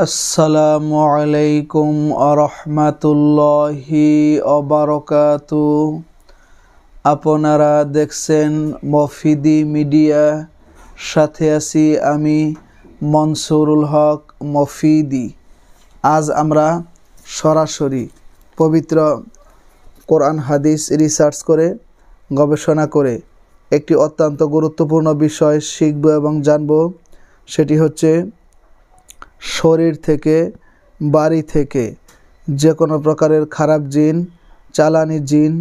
আসসালামু আলাইকুম আরহামাতুল্লাহি অবারকাতু। আপনারা দেখছেন মফিদি মিডিয়া, সাথে আছি আমি মনসুরুল হক মফিদি। আজ আমরা সরাসরি পবিত্র কোরআন হাদিস রিসার্চ করে গবেষণা করে একটি অত্যন্ত গুরুত্বপূর্ণ বিষয় শিখব এবং জানব। সেটি হচ্ছে শরীর থেকে, বাড়ি থেকে যে কোনো প্রকারের খারাপ জিন, চালানি জিন,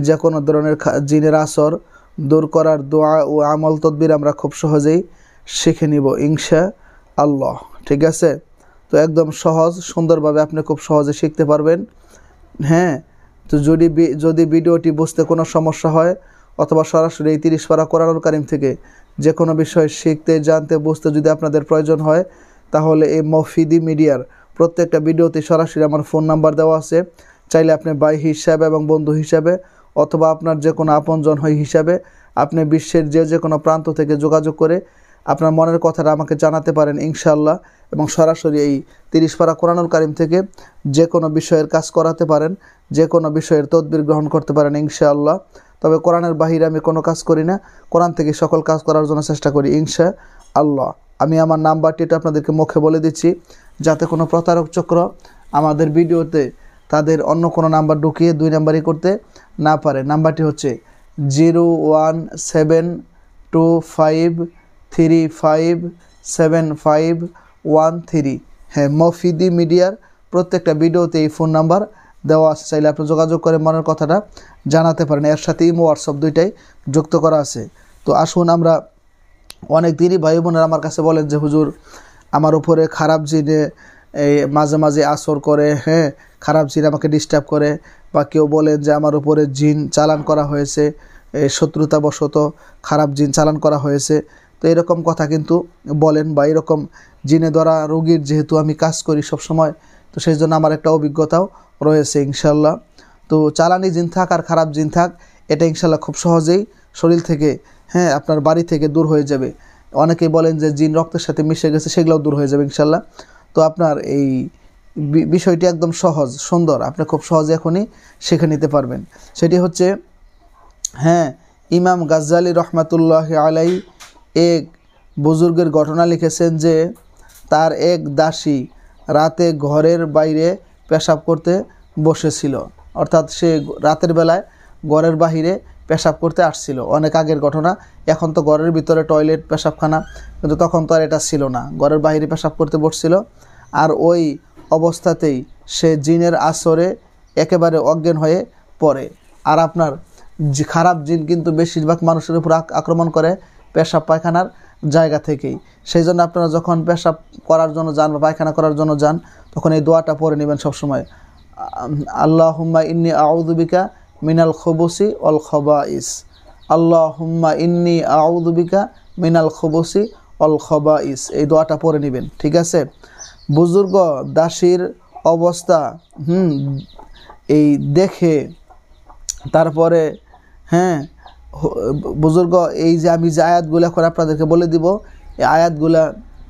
যে কোনো ধরনের জিনের আসর দূর করার দোয়া ও আমল তদবির আমরা খুব সহজেই শিখে নিব ইনশা আল্লাহ। ঠিক আছে? তো একদম সহজ, সুন্দরভাবে আপনি খুব সহজে শিখতে পারবেন। তো যদি ভিডিওটি বুঝতে কোনো সমস্যা হয় অথবা সরাসরি এই 30 পারা কোরআনুল কারীম থেকে যে কোনো বিষয় শিখতে, জানতে, বুঝতে যদি আপনাদের প্রয়োজন হয়, তাহলে এই মফিদি মিডিয়ার প্রত্যেকটা ভিডিওতে সরাসরি আমার ফোন নাম্বার দেওয়া আছে। চাইলে আপনি ভাই হিসাবে এবং বন্ধু হিসাবে অথবা আপনার যে কোনো আপনজন হয় হিসাবে আপনি বিশ্বের যে কোনো প্রান্ত থেকে যোগাযোগ করে আপনার মনের কথাটা আমাকে জানাতে পারেন ইনশাআল্লাহ, এবং সরাসরি এই 30 পারা কোরআনুল কারীম থেকে যে কোনো বিষয়ের কাজ করাতে পারেন, যে কোনো বিষয়ের তদবির গ্রহণ করতে পারেন ইনশাআল্লাহ। তবে কোরআনের বাহিরে আমি কোনো কাজ করি না, কোরআন থেকে সকল কাজ করার জন্য চেষ্টা করি ইনশাআল্লাহ। আমি আমার নাম্বারটি আপনাদেরকে মুখে বলে দিচ্ছি, যাতে কোনো প্রতারক চক্র আমাদের ভিডিওতে তাদের অন্য কোনো নাম্বার ঢুকিয়ে 2 নাম্বারই করতে না পারে। নাম্বারটি হচ্ছে 01725357513। মফিদি মিডিয়ার প্রত্যেকটা ভিডিওতে এই ফোন নাম্বার দেওয়া আছে, চাইলে আপনি যোগাযোগ করে মনের কথাটা জানাতে পারেন। এর সাথে ইমো, হোয়াটসঅ্যাপ দুইটাই যুক্ত করা আছে। তো আসুন, আমরা অনেক দিনই ভাই বোনেরা আমার কাছে বলেন যে হুজুর, আমার উপরে খারাপ জিনে মাঝে মাঝে আসর করে, খারাপ জিন আমাকে ডিস্টার্ব করে, বা কেউ বলেন যে আমার উপরে জিন চালান করা হয়েছে, শত্রুতাবশত খারাপ জিন চালান করা হয়েছে। তো এরকম কথা কিন্তু বলেন, বা এরকম জিনে ধরা রোগীর যেহেতু আমি কাজ করি সবসময়, তো সেই জন্য আমার একটা অভিজ্ঞতাও রয়েছে ইনশাল্লাহ। তো চালানি জিন থাক আর খারাপ জিন থাক, এটা ইনশাল্লাহ খুব সহজেই শরীর থেকে, আপনার বাড়ি থেকে দূর হয়ে যাবে। অনেকেই বলেন যে জিন রক্তের সাথে মিশে গেছে, সেগুলোও দূর হয়ে যাবে ইনশাল্লাহ। তো আপনার এই বিষয়টি একদম সহজ, সুন্দর, আপনি খুব সহজে এখনই শিখে নিতে পারবেন। সেটি হচ্ছে, ইমাম গাজ্জালি রহমাতুল্লাহ আলাই এক বুজুর্গের ঘটনা লিখেছেন যে তার এক দাসী রাতে ঘরের বাইরে পেশাব করতে বসেছিল। অর্থাৎ সে রাতের বেলায় ঘরের বাহিরে পেশাব করতে আসছিল। অনেক আগের ঘটনা, এখন তো ঘরের ভিতরে টয়লেট, পেশাবখানা, কিন্তু তখন তো আর এটা ছিল না। ঘরের বাহিরে পেশাব করতে বসছিল, আর ওই অবস্থাতেই সে জিনের আসরে একেবারে অজ্ঞান হয়ে পড়ে। আর আপনার খারাপ জিন কিন্তু বেশিরভাগ মানুষের উপর আক্রমণ করে পেশাব পায়খানার জায়গা থেকেই। সেই জন্য আপনারা যখন পেশাব করার জন্য যান বা পায়খানা করার জন্য যান, তখন এই দোয়াটা পড়ে নেবেন সবসময়, আল্লাহুম্মা ইন্নী আউযু বিকা মিনাল খুবুসি অল খবাইস। আল্লাহুম্মা ইন্নী আউযু বিকা মিনাল খুবুসি অল খবাইস, এই দোয়াটা পড়ে নেবেন। ঠিক আছে? বুজুর্গ দাসীর অবস্থা এই দেখে তারপরে বুজুর্গ এই যে আমি যে আয়াতগুলো এখন আপনাদেরকে বলে দিব, এই আয়াতগুলা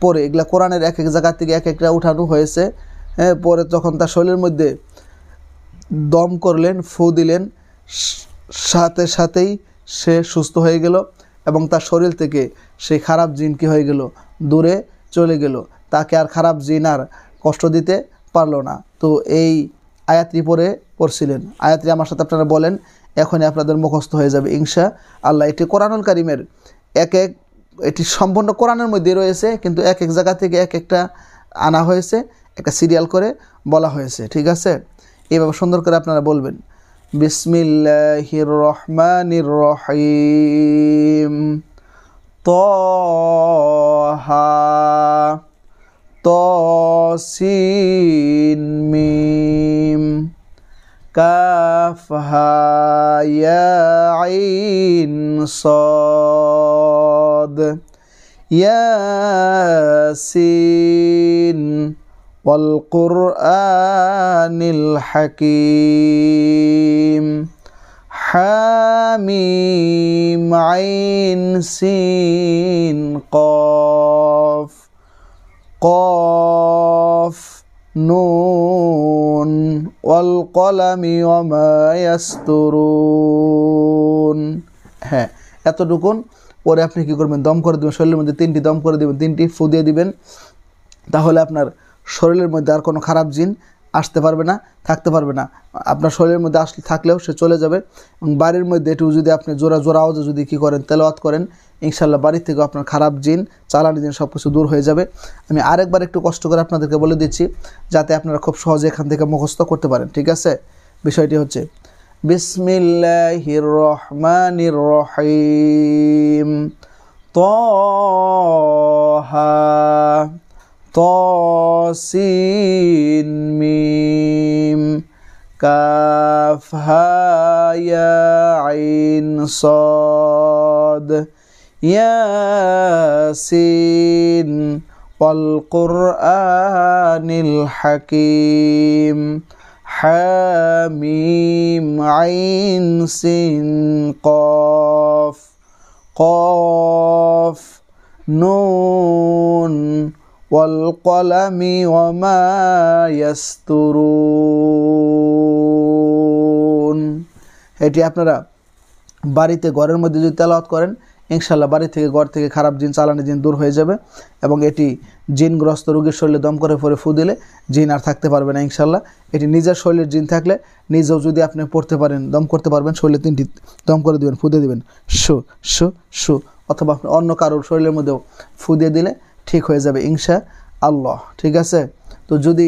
পরে, এগুলা কোরআনের এক এক জায়গা থেকে এক একটা উঠানো হয়েছে। পরে তখন তার শরীরের মধ্যে দম করলেন, ফু দিলেন, সাথে সাথেই সে সুস্থ হয়ে গেল, এবং তার শরীর থেকে সেই খারাপ জিন কি হয়ে গেল, দূরে চলে গেল। তাকে আর খারাপ জিন আর কষ্ট দিতে পারলো না। তো এই আয়াতটি পড়ছিলেন। আয়াতটি আমার সাথে আপনারা বলেন, এখনই আপনাদের মুখস্থ হয়ে যাবে ইনশা আল্লাহ। এটি কোরআনুল কারীমের এটি সম্পূর্ণ কোরআনের মধ্যে রয়েছে, কিন্তু এক এক জায়গা থেকে এক একটা আনা হয়েছে, একটা সিরিয়াল করে বলা হয়েছে। ঠিক আছে? এইভাবে সুন্দর করে আপনারা বলবেন, বিসমিল্লাহির রহমানির রহিম, তাহা তাসিন মিম কাফহা ইয়া আইন সাদ ইয়াসিন ওয়াল কুরআনিল হাকীম হামিম আইন সিন কফ قاف কফ নুন ওয়াল কলামি ওয়া মা ইয়াসতুরুন। হ্যাঁ, এতটুকুন। পরে আপনি কি করবেন, দম করে দেবেন, শরীরের মধ্যে 3টি দম করে দেবেন, 3টি ফু দিয়ে দিবেন। তাহলে আপনার শরীরের মধ্যে আর কোনো খারাপ জিন আসতে পারবে না, থাকতে পারবে না। আপনার শরীরের মধ্যে থাকলেও সে চলে যাবে। এবং বাড়ির মধ্যে একটু যদি আপনি জোরা আওয়াজে যদি কী করেন, তেলাওয়াত করেন, ইনশাল্লাহ বাড়ির থেকে আপনার খারাপ জিন, চালানি জিন সব কিছু দূর হয়ে যাবে। আমি আরেকবার একটু কষ্ট করে আপনাদেরকে বলে দিচ্ছি, যাতে আপনারা খুব সহজে এখান থেকে মুখস্থ করতে পারেন। ঠিক আছে? বিষয়টি হচ্ছে বিসমিল্লাহির রহমানির রহিম। তাহা তাসিন মিম কাফ হা ইয়া আইন সাদ ইয়াসিন ওয়াল কুরআনিল হাকিম হামিম আইন সিন কফ কফ নুন ওয়াল কলামি ওয়া মা ইয়াসতুরুন। এটি আপনারা বাড়িতে ঘরের মধ্যে যদি তেলাওয়াত করেন, ইনশাল্লাহ বাড়ি থেকে ঘর থেকে খারাপ জিন, চালানি জিন দূর হয়ে যাবে। এবং এটি জিনগ্রস্ত রোগীর শরীরে দম করে পরে ফু দিলে জিন আর থাকতে পারবে না ইনশাল্লাহ। এটি নিজের শরীরের জিন থাকলে নিজেও যদি আপনি পড়তে পারেন, দম করতে পারবেন, শরীরে 3টি দম করে দেবেন, ফু দিয়ে দেবেন, শু শু শু। অথবা আপনি অন্য কারোর শরীরের মধ্যেও ফু দিয়ে দিলে ঠিক হয়ে যাবে ইনশাআল্লাহ। ঠিক আছে? তো যদি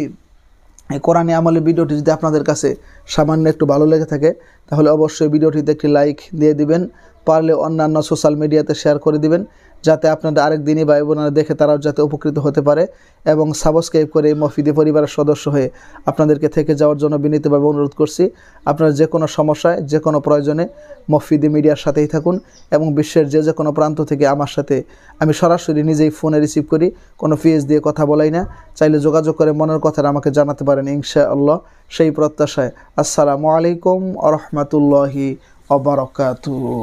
এই কোরআনী আমলের ভিডিওটি যদি আপনাদের কাছে সামান্য একটু ভালো লেগে থাকে, তাহলে অবশ্যই ভিডিওটিতে একটি লাইক দিয়ে দিবেন। পারলে অন্যান্য সোশ্যাল মিডিয়াতে শেয়ার করে দিবেন, যাতে আপনাদের আরেক দিনই ভাই বোনেরা দেখে তারাও যাতে উপকৃত হতে পারে। এবং সাবস্ক্রাইব করে এই মফিদি পরিবারের সদস্য হয়ে আপনাদেরকে থেকে যাওয়ার জন্য বিনীতভাবে অনুরোধ করছি। আপনারা যে কোনো সমস্যায়, যে কোনো প্রয়োজনে মফিদি মিডিয়ার সাথেই থাকুন। এবং বিশ্বের যে কোনো প্রান্ত থেকে আমার সাথে আমি সরাসরি নিজেই ফোনে রিসিভ করি, কোনো ফিস দিয়ে কথা বলাই না। চাইলে যোগাযোগ করে মনের কথাটা আমাকে জানাতে পারেন ইনশাআল্লাহ। সেই প্রত্যাশায় আসসালামু আলাইকুম ওয়া রাহমাতুল্লাহি ওয়া বারাকাতুহু।